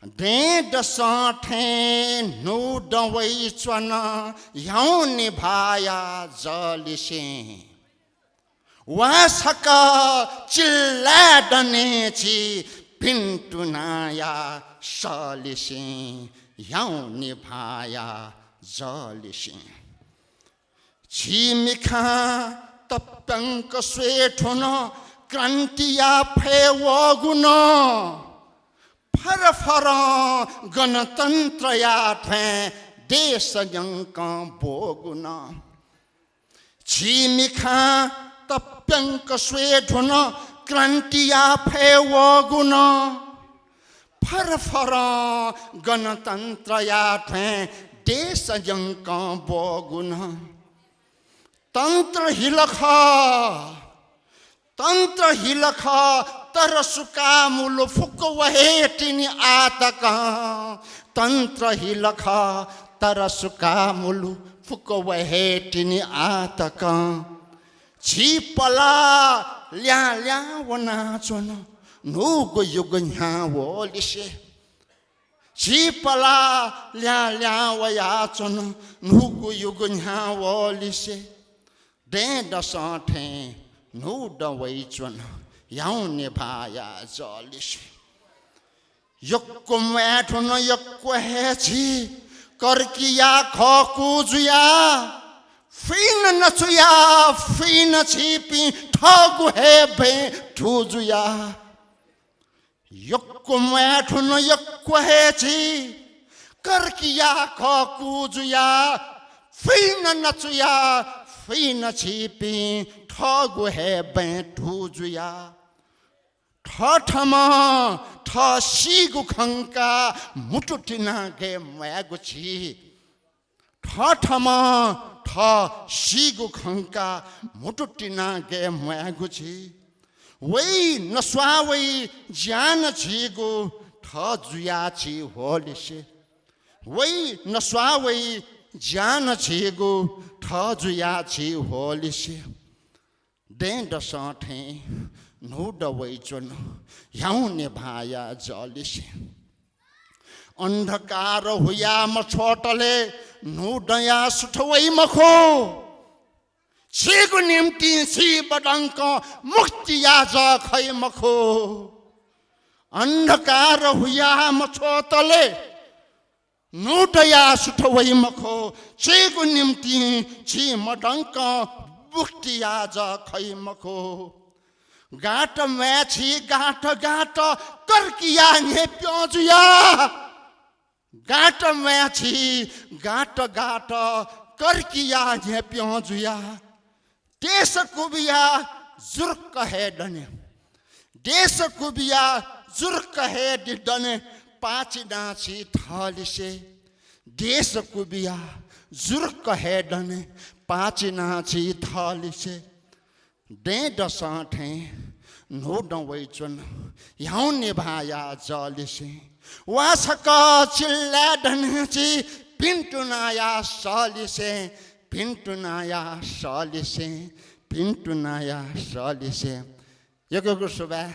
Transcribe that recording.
डेढ़ साठे नो डवई चना याऊ निभाया जलिसे वासका चिल्ला डने ची पिंटू नाया सलिसे याऊ निभाया जलिसे छिमिखा तप्यंक स्वेठुन क्रांतिया फेवगुन फर गणतंत्र याठे देश यंक बोगुन छिमिखा तप्यंक स्वेठुन क्रांतिया फेवगुन फर गणतंत्र याठे देश यंक बोगुन तंत्र हिलख तर सुका मुलो फुक वहेटिनी आतक तंत्र हिलख तर सुका मुलो फुक वहेटिनी आतक छिपला ल्या वना चोन नुगो युग न्या वोलिसे छिपला ल्या वया चोन नुगो युग न्या वोलिसे डेढ़ साठे नो डवई चुन याऊ निभाया जलिसे यक्को मैठुन यक्को है छी करकिया खकुजुया फिन नचुया फिन छिपी ठगु है भे ठुजुया यक्को मैठुन यक्को है छी करकिया खकुजुया फिन नचुया फिन छिपी ठगु है बैठू जुया ठठमा ठसीगु खंका मुटुटिना गे मैगु छी ठठमा ठसीगु खंका मुटुटिना गे मैगु छी वही नस्वा वही ज्ञान छीगु ठजुया छी होलिसे वही नस्वा वही ज्ञान छीगु ठजुया छी होलिसे डेढ़ साठे नो डवई चुन याऊ निभाया जलिसे अंधकार हुया मछोटले नो डया सुठवई मखो छिगु निम्ति छि बडंक मुक्तिया ज खै मखो अंधकार हुया मछोटले नो डया सुठवई मखो छिगु निम्ति छि मडंक मुक्तिया ज खै मखो गाट मैछी गाट गाट करकिया ने प्योजुया गाट मैछी गाट गाट करकिया ने प्योजुया देश कुबिया जुर्क है डने देश कुबिया जुर्क है डने पाँच नाची थालिसे देश कुबिया जुर्क है डने पाँच नाची थालिसे डेढ़ साठे नो डवई चुन याऊ निभाया जलिसे वासका चिल्ला डनेची पिंटू नाया सलिसे पिंटू नाया सलिसे पिंटू नाया सलिसे यो सुबह